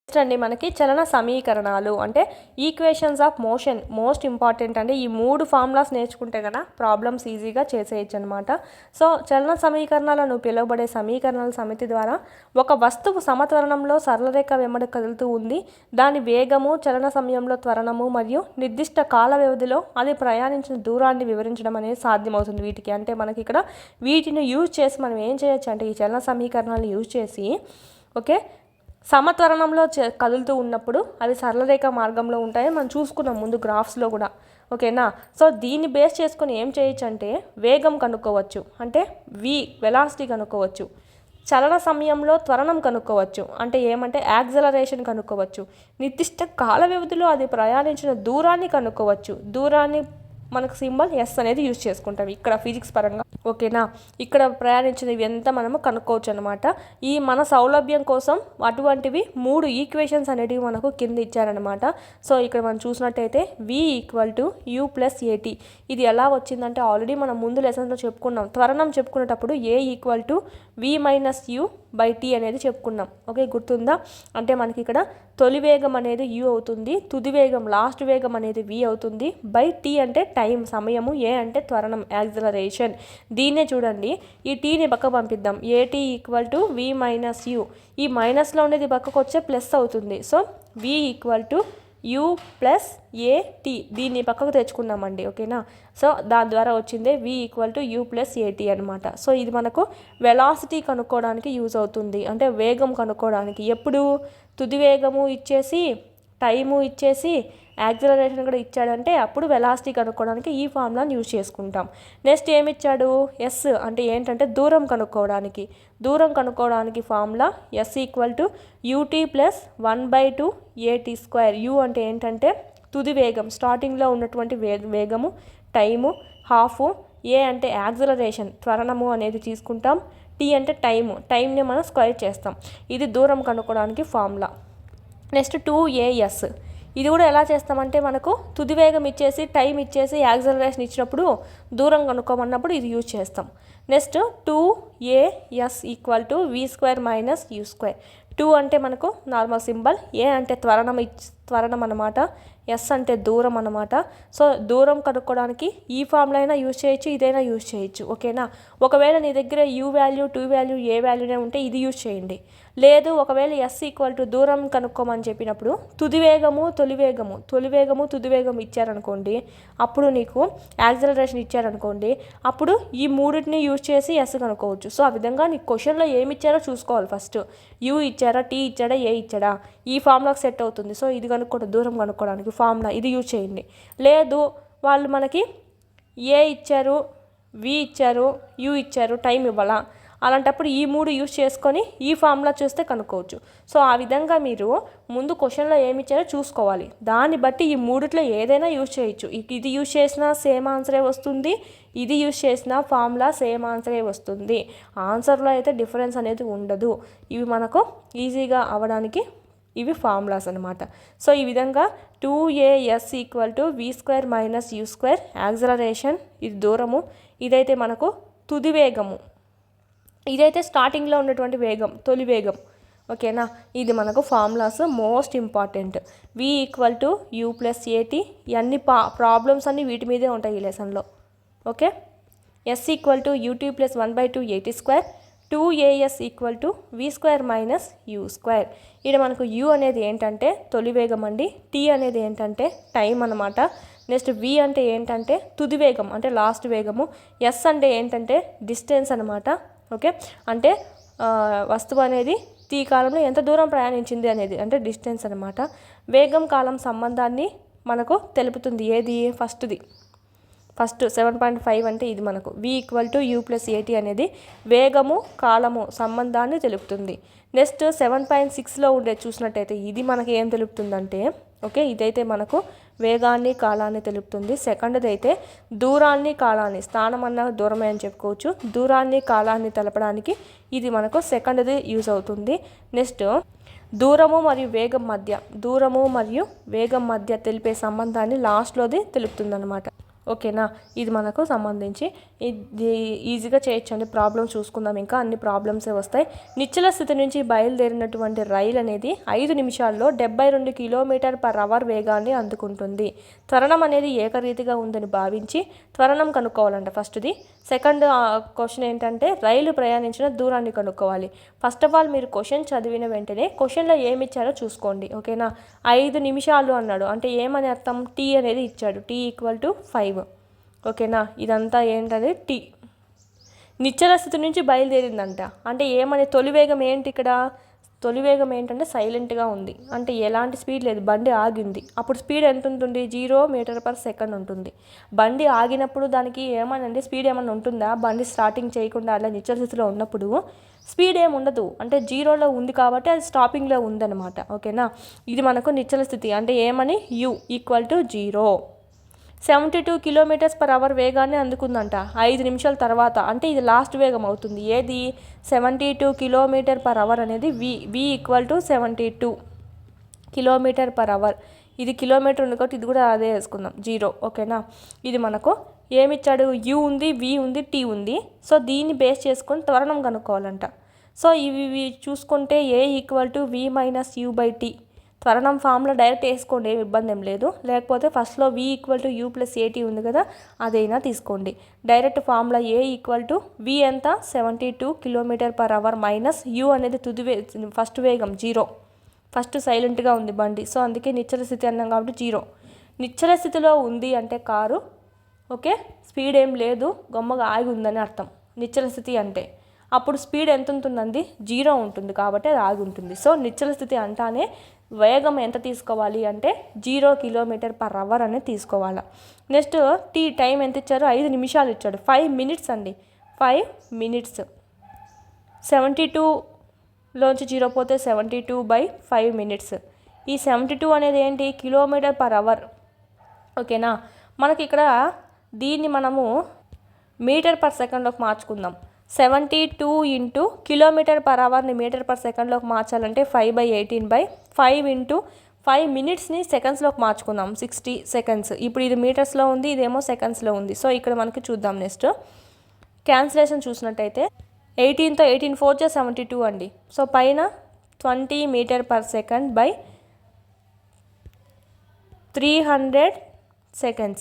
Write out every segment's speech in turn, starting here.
Next అండి మనకి చలన సమీకరణాలు అంటే equations of motion most important అండి. ఈ 3 ఫార్ములాస్ నేర్చుకుంటే కదా ప్రాబ్లమ్స్ ఈజీగా చేసేయచ్చు అనమాట. సో చలన సమీకరణాలను పిలువబడే సమీకరణాల సమితి ద్వారా ఒక వస్తువు సమత్వరణంలో సరళరేఖ వెంబడి కదులుతూ ఉంది. దాని వేగము, చలన సమయంలో త్వరణము మరియు నిర్దిష్ట కాల వ్యవధిలో అది ప్రయాణించిన దూరాన్ని వివరించడం అనేది సాధ్యమవుతుంది వీటికి. అంటే మనకి ఇక్కడ వీటిని యూజ్ చేసి మనం ఏం చేయొచ్చు అంటే ఈ చలన సమీకరణాలను యూజ్ చేసి సమత్వరణంలో కదులుతూ ఉన్నప్పుడు అవి సరళరేఖ మార్గంలో ఉంటాయని మనం చూసుకున్నాం ముందు గ్రాఫ్స్లో కూడా. ఓకేనా. సో దీన్ని బేస్ చేసుకొని ఏం చేయొచ్చు అంటే వేగం కనుక్కోవచ్చు, అంటే వెలాసిటీ కనుక్కోవచ్చు. చలన సమయంలో త్వరణం కనుక్కోవచ్చు, అంటే ఏమంటే యాక్సలరేషన్ కనుక్కోవచ్చు. నిర్దిష్ట కాల వ్యవధిలో అది ప్రయాణించిన దూరాన్ని కనుక్కోవచ్చు. దూరాన్ని మనకు సింబల్ ఎస్ అనేది యూజ్ చేసుకుంటాం ఇక్కడ ఫిజిక్స్ పరంగా. ఓకేనా. ఇక్కడ ప్రయాణించినవి ఎంత మనము కనుక్కోవచ్చు అనమాట. ఈ మన సౌలభ్యం కోసం అటువంటివి 3 ఈక్వేషన్స్ అనేటివి మనకు కింద ఇచ్చారనమాట. సో ఇక్కడ మనం చూసినట్టయితే v = u + at. ఇది ఎలా వచ్చిందంటే ఆల్రెడీ మనం ముందు లెసన్లో చెప్పుకున్నాం. త్వరణం చెప్పుకునేటప్పుడు a = v - u/t అనేది చెప్పుకున్నాం. ఓకే, గుర్తుందా? అంటే మనకి ఇక్కడ తొలి వేగం అనేది u అవుతుంది, తుది వేగం లాస్ట్ వేగం అనేది v అవుతుంది, t అంటే టైం సమయము, a అంటే త్వరణం యాక్సలరేషన్. దీన్నే చూడండి, ఈ టీని పక్క పంపిద్దాం. at = v - u. ఈ మైనస్లో ఉండేది పక్కకు వచ్చే ప్లస్ అవుతుంది. So v = u + at. దీన్ని పక్కకు తెచ్చుకున్నామండి. ఓకేనా. సో దాని ద్వారా వచ్చిందే v = u + at అనమాట. సో ఇది మనకు వెలాసిటీ కనుక్కోవడానికి యూజ్ అవుతుంది, అంటే వేగం కనుక్కోవడానికి. ఎప్పుడు తుది వేగము ఇచ్చేసి టైము ఇచ్చేసి యాక్సలరేషన్ కూడా ఇచ్చాడంటే అప్పుడు వెలాసిటీ కనుక్కోవడానికి ఈ ఫార్ములాని యూజ్ చేసుకుంటాం. నెక్స్ట్ ఏమి ఇచ్చాడు? ఎస్ అంటే ఏంటంటే దూరం కనుక్కోవడానికి. దూరం కనుక్కోవడానికి formula s = ut + 1/2 at². u అంటే ఏంటంటే తుది వేగం, స్టార్టింగ్లో ఉన్నటువంటి వేగము, టైము హాఫ్, a అంటే యాక్సలరేషన్ త్వరణము అనేది తీసుకుంటాం, t అంటే టైంని మనం స్క్వేర్ చేస్తాం. ఇది దూరం కనుక్కోవడానికి ఫార్ములా. Next 2as. ఇది కూడా ఎలా చేస్తామంటే మనకు తుది వేగం ఇచ్చేసి టైం ఇచ్చేసి యాక్సలరేషన్ ఇచ్చినప్పుడు దూరం కనుక్కోమన్నప్పుడు ఇది యూజ్ చేస్తాం. Next 2as = v² - u². 2 అంటే మనకు నార్మల్ సింబల్, a అంటే త్వరణం అనమాట, s అంటే దూరం అనమాట. సో దూరం కనుక్కోవడానికి ఈ ఫార్ములా అయినా యూజ్ చేయొచ్చు, ఇదైనా యూజ్ చేయొచ్చు. ఓకేనా. ఒకవేళ నీ దగ్గర u value, t value, a వాల్యూనే ఉంటే ఇది యూజ్ చేయండి. లేదు ఒకవేళ s = దూరం కనుక్కోమని చెప్పినప్పుడు తుది వేగము తొలి వేగము తుది వేగం ఇచ్చారనుకోండి, అప్పుడు నీకు యాక్సలరేషన్ ఇచ్చారనుకోండి, అప్పుడు ఈ మూడింటిని యూజ్ చేసి s కనుక్కోవచ్చు. సో ఆ విధంగా నీకు క్వశ్చన్లో ఏమి ఇచ్చారో చూసుకోవాలి. ఫస్ట్ u ఇచ్చారా, t ఇచ్చాడా, a ఇచ్చాడా, ఈ ఫార్ములాకి సెట్ అవుతుంది. సో ఇది కనుక్కోవడం దూరం కనుక్కోవడానికి ఫార్ములా, ఇది యూజ్ చేయండి. లేదు వాళ్ళు మనకి a ఇచ్చారు, v ఇచ్చారు, u ఇచ్చారు, టైం ఇవ్వాలా, అలాంటప్పుడు ఈ 3 యూజ్ చేసుకొని ఈ ఫార్ములా చూస్తే కనుక్కోవచ్చు. సో ఆ విధంగా మీరు ముందు క్వశ్చన్లో ఏమి ఇచ్చారో చూసుకోవాలి, దాన్ని బట్టి ఈ మూడిట్లో ఏదైనా యూజ్ చేయొచ్చు. ఇది యూజ్ చేసినా సేమ్ ఆన్సరే వస్తుంది, ఇది యూజ్ చేసినా ఫార్ములా సేమ్ ఆన్సరే వస్తుంది. ఆన్సర్లో అయితే డిఫరెన్స్ అనేది ఉండదు. ఇవి మనకు ఈజీగా అవ్వడానికి ఇవి ఫార్ములాస్ అనమాట. సో ఈ విధంగా 2as = v² - u². యాక్సలరేషన్ ఇది దూరము, ఇదైతే మనకు తుది వేగము, ఇదైతే స్టార్టింగ్లో ఉన్నటువంటి వేగం తొలి వేగం. ఓకేనా. ఇది మనకు formulas most important. v = u + at. ఇవన్నీ ప్రాబ్లమ్స్ అన్నీ వీటి మీదే ఉంటాయి ఈ లెసన్లో. Okay. s = ut + 1/2 at². 2as = v² - u². ఇక్కడ మనకు u అనేది ఏంటంటే తొలి వేగం అండి, t అనేది ఏంటంటే టైం అనమాట. నెక్స్ట్ v అంటే ఏంటంటే తుది వేగం అంటే లాస్ట్ వేగము, s అంటే ఏంటంటే డిస్టెన్స్ అనమాట. ఓకే, అంటే వస్తువు అనేది t కాలంలో ఎంత దూరం ప్రయాణించింది అనేది అంటే డిస్టెన్స్ అనమాట. వేగం కాలం సంబంధాన్ని మనకు తెలుపుతుంది. ఏది ఫస్ట్ 7.5 అంటే ఇది మనకు v = u + at అనేది వేగము కాలము సంబంధాన్ని తెలుపుతుంది. నెక్స్ట్ 7.6లో ఉండే చూసినట్టయితే ఇది మనకి ఏం తెలుపుతుందంటే, ఓకే, ఇదైతే మనకు వేగాన్ని కాలాన్ని తెలుపుతుంది. సెకండ్ది అయితే దూరాన్ని కాలాన్ని, స్థానం అన్న దూరమే అని చెప్పుకోవచ్చు, దూరాన్ని కాలాన్ని తెలపడానికి ఇది మనకు సెకండ్ది యూజ్ అవుతుంది. నెక్స్ట్ దూరము మరియు వేగం మధ్య తెలిపే సంబంధాన్ని లాస్ట్లోది తెలుపుతుంది అనమాట. ఓకేనా, ఇది మనకు సంబంధించి ఇది ఈజీగా చేయొచ్చండి. ప్రాబ్లమ్స్ చూసుకుందాం, ఇంకా అన్ని ప్రాబ్లమ్సే వస్తాయి. నిశ్చల స్థితి నుంచి బయలుదేరినటువంటి రైలు అనేది 5 నిమిషాల్లో 72 km/h వేగాన్ని అందుకుంటుంది. త్వరణం అనేది ఏకరీతిగా ఉందని భావించి త్వరణం కనుక్కోవాలంట ఫస్ట్ది. సెకండ్ క్వశ్చన్ ఏంటంటే రైలు ప్రయాణించిన దూరాన్ని కనుక్కోవాలి. ఫస్ట్ ఆఫ్ ఆల్ మీరు క్వశ్చన్ చదివిన వెంటనే క్వశ్చన్లో ఏమి ఇచ్చారో చూసుకోండి. ఓకేనా, 5 నిమిషాలు అన్నాడు అంటే ఏమని అర్థం, టీ అనేది ఇచ్చాడు, టీ = 5. ఓకేనా, ఇదంతా ఏంటంటే టీ. నిశ్చల స్థితి నుంచి బయలుదేరిందంట అంటే ఏమని, తొలి వేగం ఏంటి ఇక్కడ, తొలి వేగం ఏంటంటే సైలెంట్గా ఉంది అంటే ఎలాంటి స్పీడ్ లేదు, బండి ఆగింది. అప్పుడు స్పీడ్ ఎంత ఉంటుంది, 0 m/s ఉంటుంది. బండి ఆగినప్పుడు దానికి ఏమనండి స్పీడ్ ఏమన్నా ఉంటుందా, బండి స్టార్టింగ్ చేయకుండా అలా నిశ్చల స్థితిలో ఉన్నప్పుడు స్పీడ్ ఏమి ఉండదు అంటే 0లో ఉంది కాబట్టి అది స్టాపింగ్లో ఉందన్నమాట. ఓకేనా, ఇది మనకు నిశ్చల స్థితి అంటే ఏమని, u = 0. 72 km/h వేగాన్ని అందుకుందంట 5 నిమిషాల తర్వాత, అంటే ఇది లాస్ట్ వేగం అవుతుంది. ఏది 72 km/h అనేది v = 72 km/h. ఇది కిలోమీటర్ ఉంది కాబట్టి ఇది కూడా అదే వేసుకుందాం 0. ఓకేనా, ఇది మనకు ఏమిచ్చాడు, u ఉంది, v ఉంది, t ఉంది. సో దీన్ని బేస్ చేసుకొని త్వరణం కనుక్కోవాలంట. సో ఇవి చూసుకుంటే a = v - u/t. త్వరణం ఫామ్లో డైరెక్ట్ వేసుకోండి, ఏమి ఇబ్బంది ఏం లేదు. లేకపోతే ఫస్ట్లో v = u + at ఉంది కదా, అదైనా తీసుకోండి. డైరెక్ట్ ఫామ్లో a = v ఎంత 72 km/h - u అనేది ఫస్ట్ వేగం 0. ఫస్ట్ సైలెంట్గా ఉంది బండి, సో అందుకే నిశ్చల స్థితి అన్నాం కాబట్టి 0. నిశ్చల స్థితిలో ఉంది అంటే కారు, ఓకే, స్పీడ్ ఏం లేదు, గొమ్మగా ఆగి ఉందని అర్థం నిశ్చల స్థితి అంటే. అప్పుడు స్పీడ్ ఎంత ఉంటుందండి, 0 ఉంటుంది కాబట్టి అది ఆగి ఉంటుంది. సో నిశ్చల స్థితి అంటానే వేగం ఎంత తీసుకోవాలి అంటే 0 km/h అనేది తీసుకోవాలి. నెక్స్ట్ టైం ఎంత ఇచ్చారు, 5 నిమిషాలు ఇచ్చాడు, 5 minutes అండి, 5 minutes. 72లోంచి 0 పోతే 72/5 minutes. ఈ 72 అనేది ఏంటి, km/h. ఓకేనా, మనకి ఇక్కడ దీన్ని మనము మీటర్/సెకండ్లోకి మార్చుకుందాం. 72 × km/h మీటర్/సెకండ్లోకి మార్చాలంటే 5/18/5 × 5 minutesని సెకండ్స్లోకి మార్చుకుందాం, 60 seconds. ఇప్పుడు ఇది మీటర్స్లో ఉంది, ఇదేమో సెకండ్స్లో ఉంది. సో ఇక్కడ మనకి చూద్దాం నెక్స్ట్ క్యాన్సిలేషన్ చూసినట్టయితే 18తో 18 4 × 72 అండి. సో పైన 20 m/s/300 seconds.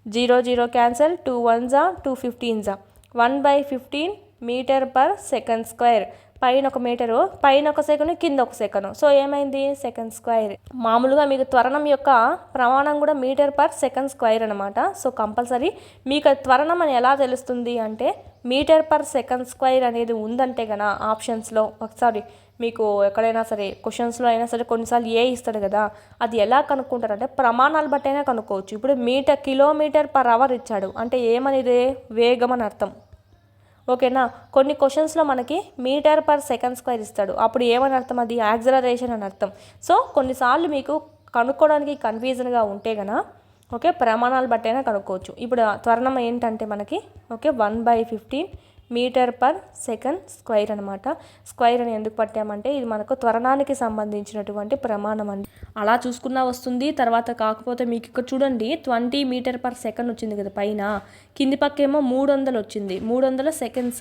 0 0 cancel, 2 1s 2 15s, 1/15 m/s². పైన ఒక మీటరు, పైన ఒక సెకండ్, కింద ఒక సెకండ్. సో ఏమైంది, సెకండ్². మామూలుగా మీకు త్వరణం యొక్క ప్రమాణం కూడా m/s² అనమాట. సో కంపల్సరీ మీకు త్వరణం అని ఎలా తెలుస్తుంది అంటే m/s² అనేది ఉందంటే కన్నా ఆప్షన్స్లో ఒకసారి మీకు ఎక్కడైనా సరే క్వశ్చన్స్లో అయినా సరే కొన్నిసార్లు ఇస్తాడు కదా, అది ఎలా కనుక్కుంటారంటే ప్రమాణాలు బట్టైనా కనుక్కోవచ్చు. ఇప్పుడు km/h ఇచ్చాడు అంటే ఏమనేది, వేగం అని అర్థం. ఓకేనా, కొన్ని క్వశ్చన్స్లో మనకి m/s² ఇస్తాడు, అప్పుడు ఏమని అర్థం, అది యాక్సలరేషన్ అని అర్థం. సో కొన్నిసార్లు మీకు కనుక్కోవడానికి కన్ఫ్యూజన్గా ఉంటే కనుక ఓకే ప్రమాణాలు బట్టైనా కనుక్కోవచ్చు. ఇప్పుడు త్వరణం ఏంటంటే మనకి ఓకే 1/15 m/s² అనమాట. స్క్వైర్ అని ఎందుకు పట్టామంటే ఇది మనకు త్వరణానికి సంబంధించినటువంటి ప్రమాణం అండి. అలా చూసుకున్నా వస్తుంది. తర్వాత కాకపోతే మీకు ఇక్కడ చూడండి 20 m/s వచ్చింది కదా పైన, కింది పక్క ఏమో 300 వచ్చింది, 300 seconds.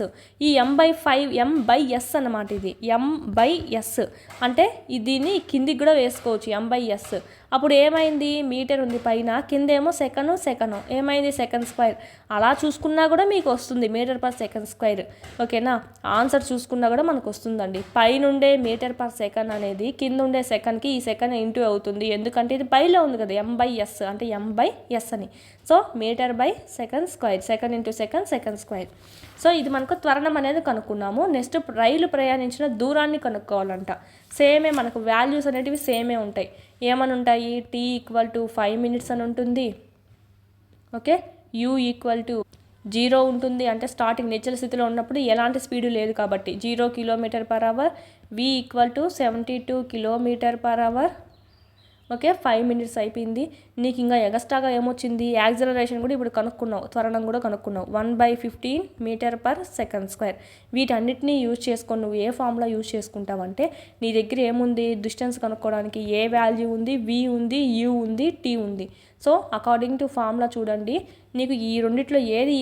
ఈ m/s అనమాట, ఇది m/s అంటే దీన్ని కిందికి కూడా వేసుకోవచ్చు m/s. అప్పుడు ఏమైంది, మీటర్ ఉంది పైన, కింద ఏమో సెకండ్, ఏమైంది సెకండ్². అలా చూసుకున్నా కూడా మీకు వస్తుంది m/s². ఓకేనా, ఆన్సర్ చూసుకున్నా కూడా మనకు వస్తుందండి. పైనుండే m/s అనేది కింద ఉండే సెకండ్కి ఈ సెకండ్ ఇంటూ అవుతుంది, ఎందుకంటే ఇది పైలో ఉంది కదా m/s అంటే m/s అని. So m/s², second into second. So ఇది మనకు త్వరణం అనేది కనుక్కున్నాము. నెక్స్ట్ రైలు ప్రయాణించిన దూరాన్ని కనుక్కోవాలంట. సేమే మనకు వాల్యూస్ అనేటివి సేమే ఉంటాయి. ఏమని ఉంటాయి, t = 5 minutes అని ఉంటుంది. ఓకే, u = 0 ఉంటుంది అంటే స్టార్టింగ్ నిశ్చల స్థితిలో ఉన్నప్పుడు ఎలాంటి స్పీడు లేదు కాబట్టి 0 km/h. v = 72 km/h. Okay 5 minutes అయిపోయింది. నీకు ఇంకా ఎగస్ట్రాగా ఏమొచ్చింది, యాక్సిలరేషన్ కూడా ఇప్పుడు కనుక్కున్నావు, త్వరణం కూడా కనుక్కున్నావు. 1/15 మీటర్/సెకండ్ స్క్వేర్. వీటన్నిటిని యూజ్ చేసుకొని నువ్వు ఏ ఫార్ములా యూజ్ చేసుకుంటావంటే, నీ దగ్గర ఏముంది, డిస్టెన్స్ కనుక్కోవడానికి ఏ వాల్యూ ఉంది, వి ఉంది, యూ ఉంది, టీ ఉంది. సో అకార్డింగ్ టు ఫార్ములా చూడండి, నీకు ఈ రెండిట్లో ఏది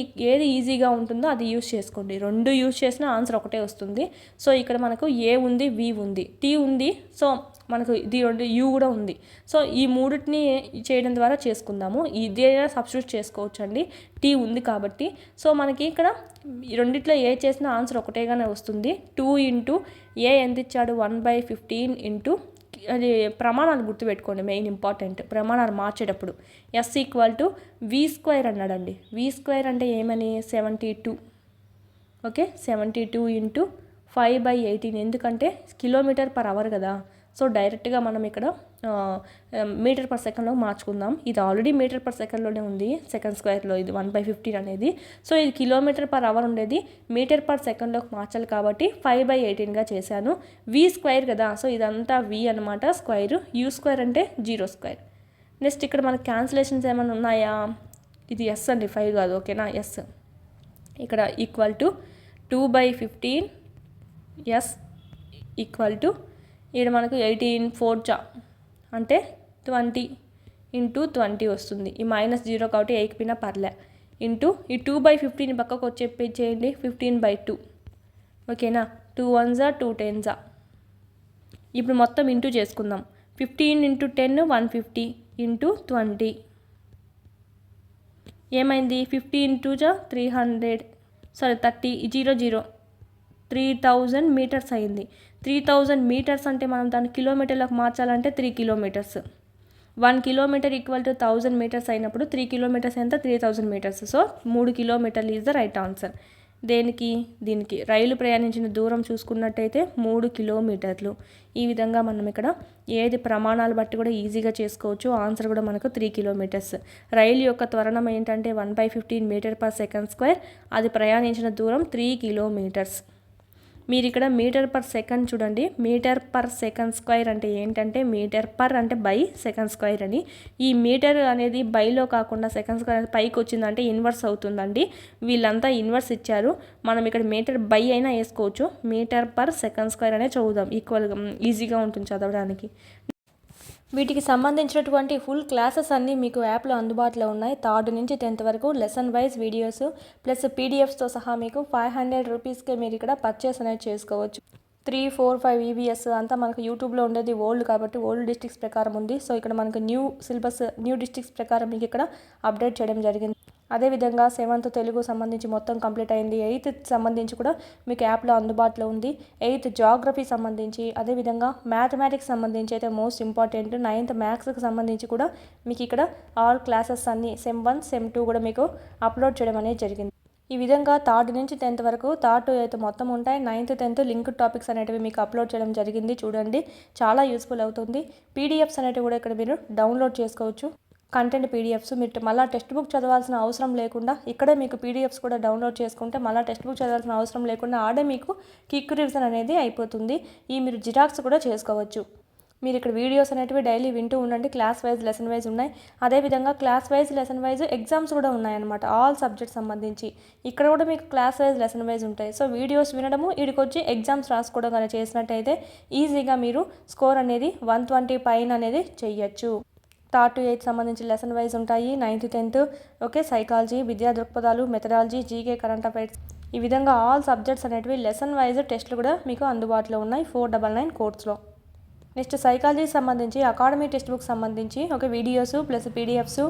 ఈజీగా ఉంటుందో అది యూజ్ చేసుకోండి. రెండు యూజ్ చేసినా ఆన్సర్ ఒకటే వస్తుంది. సో ఇక్కడ మనకు ఏ ఉంది, వి ఉంది, టీ ఉంది, సో మనకు ఇది రెండు యూ కూడా ఉంది. సో ఈ మూడింటిని చేయడం ద్వారా చేసుకుందాము. ఇదేనా సబ్స్టిట్యూట్ చేసుకోవచ్చు అండి, టీ ఉంది కాబట్టి. సో మనకి ఇక్కడ ఈ రెండిట్లో ఏ చేసినా ఆన్సర్ ఒకటేగానే వస్తుంది. 2 ఇంటూ ఏ ఎంత ఇచ్చాడు, 1/15 ఇంటూ అది ప్రమాణాలు గుర్తుపెట్టుకోండి, మెయిన్ ఇంపార్టెంట్ ప్రమాణాలు మార్చేటప్పుడు. S=v² అన్నాడండి. v² అంటే ఏమని, 72. ఓకే 72 ఇంటూ 5/18, ఎందుకంటే km/h కదా. సో డైరెక్ట్గా మనం ఇక్కడ మీటర్/సెకండ్లో మార్చుకుందాం. ఇది ఆల్రెడీ మీటర్/సెకండ్లోనే ఉంది, సెకండ్ స్క్వేర్లో ఇది 1/15 అనేది. సో ఇది km/h ఉండేది మీటర్/సెకండ్లోకి మార్చాలి కాబట్టి 5/18గా చేశాను. v² కదా, సో ఇదంతా v అనమాట, స్క్వేర్. u² అంటే 0². నెక్స్ట్ ఇక్కడ మనకి క్యాన్సిలేషన్స్ ఏమైనా ఉన్నాయా, ఇది ఎస్ అండి, 5 కాదు, ఓకేనా, ఎస్. ఇక్కడ =2/15 ఎస్ = ఇక్కడ మనకు 18×4 అంటే 20 ఇంటూ 20 వస్తుంది. ఈ -0 కాబట్టి 8 పిన్న పర్లే. ఇంటూ ఈ 2/15 పక్కకు వచ్చేయండి, 15/2. ఓకేనా, 2 1s 2 10s. ఇప్పుడు మొత్తం ఇంటూ చేసుకుందాం. 15 ఇంటూ 10 150 ఇంటూ 20 ఏమైంది, 50 ఇంటూ 300, సారీ 30, 0 0 3000 మీటర్స్ అయింది. 3000 మీటర్స్ అంటే మనం దాన్ని కిలోమీటర్లకు మార్చాలంటే 3 కిలోమీటర్స్. 1 కిలోమీటర్ = 1000 మీటర్స్ అయినప్పుడు 3 కిలోమీటర్స్ ఎంత, 3000 మీటర్స్. సో 3 కిలోమీటర్లు ఈజ్ ద రైట్ ఆన్సర్. దీనికి రైలు ప్రయాణించిన దూరం చూసుకున్నట్టయితే 3 కిలోమీటర్లు. ఈ విధంగా మనం ఇక్కడ ఏది ప్రమాణాలు బట్టి కూడా ఈజీగా చేసుకోవచ్చు. ఆన్సర్ కూడా మనకు 3 కిలోమీటర్స్. రైలు యొక్క త్వరణం ఏంటంటే 1/15 మీటర్/సెకండ్ స్క్వేర్. అది ప్రయాణించిన దూరం 3 కిలోమీటర్స్. మీరు ఇక్కడ మీటర్/సెకండ్ చూడండి, మీటర్/సెకండ్ స్క్వేర్ అంటే ఏంటంటే మీటర్/, అంటే /సెకండ్ స్క్వేర్ అని. ఈ మీటర్ అనేది బైలో కాకుండా సెకండ్ స్క్వేర్ పైకి వచ్చిందంటే ఇన్వర్స్ అవుతుందండి. వీళ్ళంతా ఇన్వర్స్ ఇచ్చారు. మనం ఇక్కడ మీటర్/, అయినా వేసుకోవచ్చు. మీటర్/సెకండ్ స్క్వేర్ అనే చదువుదాం, ఈక్వల్గా ఈజీగా ఉంటుంది చదవడానికి. వీటికి సంబంధించినటువంటి ఫుల్ క్లాసెస్ అన్నీ మీకు యాప్లో అందుబాటులో ఉన్నాయి. 3rd నుంచి 10th వరకు లెసన్ వైజ్ వీడియోస్ ప్లస్ పీడిఎఫ్స్తో సహా మీకు 500 రూపీస్కే మీరు ఇక్కడ పర్చేస్ అనేది చేసుకోవచ్చు. 3, 4, 5 EVS అంతా మనకు యూట్యూబ్లో ఉండేది ఓల్డ్ కాబట్టి ఓల్డ్ డిస్ట్రిక్ట్స్ ప్రకారం ఉంది. సో ఇక్కడ మనకు న్యూ సిలబస్, న్యూ డిస్ట్రిక్ట్స్ ప్రకారం మీకు ఇక్కడ అప్డేట్ చేయడం జరిగింది. అదేవిధంగా 7th తెలుగు సంబంధించి మొత్తం కంప్లీట్ అయింది. 8th సంబంధించి కూడా మీకు యాప్లో అందుబాటులో ఉంది. 8th జాగ్రఫీ సంబంధించి, అదేవిధంగా మ్యాథమెటిక్స్ సంబంధించి అయితే మోస్ట్ ఇంపార్టెంట్. 9th మ్యాథ్స్కి సంబంధించి కూడా మీకు ఇక్కడ ఆల్ క్లాసెస్ అన్నీ సెమ్ 1, సెమ్ 2 కూడా మీకు అప్లోడ్ చేయడం అనేది జరిగింది. ఈ విధంగా 3rd నుంచి 10th వరకు 3rd to 8th మొత్తం ఉంటాయి. 9th 10th లింక్డ్ టాపిక్స్ అనేటివి మీకు అప్లోడ్ చేయడం జరిగింది. చూడండి, చాలా యూస్ఫుల్ అవుతుంది. పీడిఎఫ్స్ అనేటివి కూడా ఇక్కడ మీరు డౌన్లోడ్ చేసుకోవచ్చు. కంటెంట్ పీడిఎఫ్స్ మీరు మళ్ళీ టెక్స్ట్ బుక్ చదవాల్సిన అవసరం లేకుండా ఇక్కడే మీకు పీడిఎఫ్స్ కూడా డౌన్లోడ్ చేసుకుంటే మళ్ళీ టెక్స్ట్ బుక్ చదవాల్సిన అవసరం లేకుండా ఆడే మీకు క్విక్ రివిజన్ అనేది అయిపోతుంది. ఈ మీరు జిరాక్స్ కూడా చేసుకోవచ్చు. మీరు ఇక్కడ వీడియోస్ అనేటివి డైలీ వింటూ ఉండండి. క్లాస్ వైజ్, లెసన్ వైజ్ ఉన్నాయి. అదేవిధంగా class wise, lesson wise exams కూడా ఉన్నాయన్నమాట, ఆల్ సబ్జెక్ట్స్ సంబంధించి. ఇక్కడ కూడా మీకు క్లాస్ వైజ్, లెసన్ వైజ్ ఉంటాయి. సో వీడియోస్ వినడము, వీడికి వచ్చి ఎగ్జామ్స్ రాసుకోవడం కానీ చేసినట్టయితే ఈజీగా మీరు స్కోర్ అనేది 120 పైన అనేది చెయ్యొచ్చు. 3rd to 8th సంబంధించి లెసన్ వైజ్ ఉంటాయి. 9th 10th ఓకే, సైకాలజీ, విద్యా దృక్పథాలు, మెథడాలజీ, జీకే, కరెంట్ అఫైర్స్, ఈ విధంగా ఆల్ సబ్జెక్ట్స్ అనేటివి లెసన్ వైజ్ టెస్టులు కూడా మీకు అందుబాటులో ఉన్నాయి 499 కోర్స్లో. నెక్స్ట్ సైకాలజీ సంబంధించి అకాడమీ టెక్స్ట్ బుక్ సంబంధించి ఒక వీడియోస్ ప్లస్ పీడిఎఫ్స్,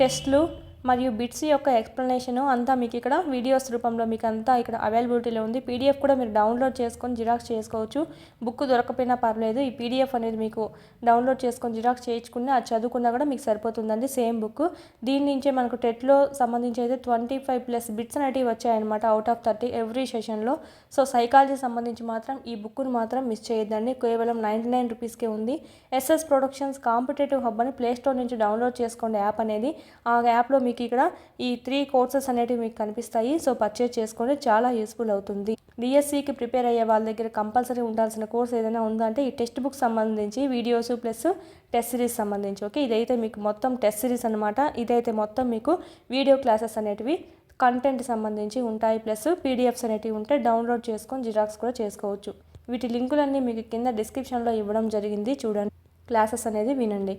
టెస్ట్లు మరియు బిట్స్ యొక్క ఎక్స్ప్లెనేషన్ అంతా మీకు ఇక్కడ వీడియోస్ రూపంలో మీకు అంతా ఇక్కడ అవైలబిలిటీలో ఉంది. పీడిఎఫ్ కూడా మీరు డౌన్లోడ్ చేసుకొని జిరాక్స్ చేసుకోవచ్చు. బుక్ దొరకపోయినా పర్లేదు, ఈ పీడిఎఫ్ అనేది మీకు డౌన్లోడ్ చేసుకొని జిరాక్స్ చేయించుకుని అది చదువుకున్నా కూడా మీకు సరిపోతుందండి, సేమ్ బుక్. దీని నుంచే మనకు టెట్లో సంబంధించి అయితే 25+ బిట్స్ అనేటివి వచ్చాయన్నమాట, అవుట్ ఆఫ్ 30 ఎవ్రీ సెషన్లో. సో సైకాలజీ సంబంధించి మాత్రం ఈ బుక్ను మాత్రం మిస్ చేయొద్దండి, కేవలం 99 రూపీస్కే ఉంది. ఎస్ఎస్ ప్రొడక్షన్స్ కాంపిటేటివ్ హబ్ అని ప్లేస్టోర్ నుంచి డౌన్లోడ్ చేసుకోండి యాప్ అనేది. ఆ యాప్లో మీకు ఇక్కడ ఈ 3 కోర్సెస్ అనేటివి మీకు కనిపిస్తాయి. సో పర్చేజ్ చేసుకోండి, చాలా యూస్ఫుల్ అవుతుంది. డిఎస్సికి ప్రిపేర్ అయ్యే వాళ్ళ దగ్గర కంపల్సరీ ఉండాల్సిన కోర్స్ ఏదైనా ఉందంటే ఈ టెక్స్ట్ బుక్ సంబంధించి వీడియోస్ ప్లస్ టెస్ట్ సిరీస్ సంబంధించి. ఓకే, ఇదైతే మీకు మొత్తం టెస్ట్ సిరీస్ అనమాట. ఇదైతే మొత్తం మీకు వీడియో క్లాసెస్ అనేటివి కంటెంట్ సంబంధించి ఉంటాయి, ప్లస్ పీడిఎఫ్స్ అనేటివి ఉంటాయి. డౌన్లోడ్ చేసుకొని జిరాక్స్ కూడా చేసుకోవచ్చు. వీటి లింకులన్నీ మీకు కింద డిస్క్రిప్షన్లో ఇవ్వడం జరిగింది, చూడండి, క్లాసెస్ అనేది వినండి.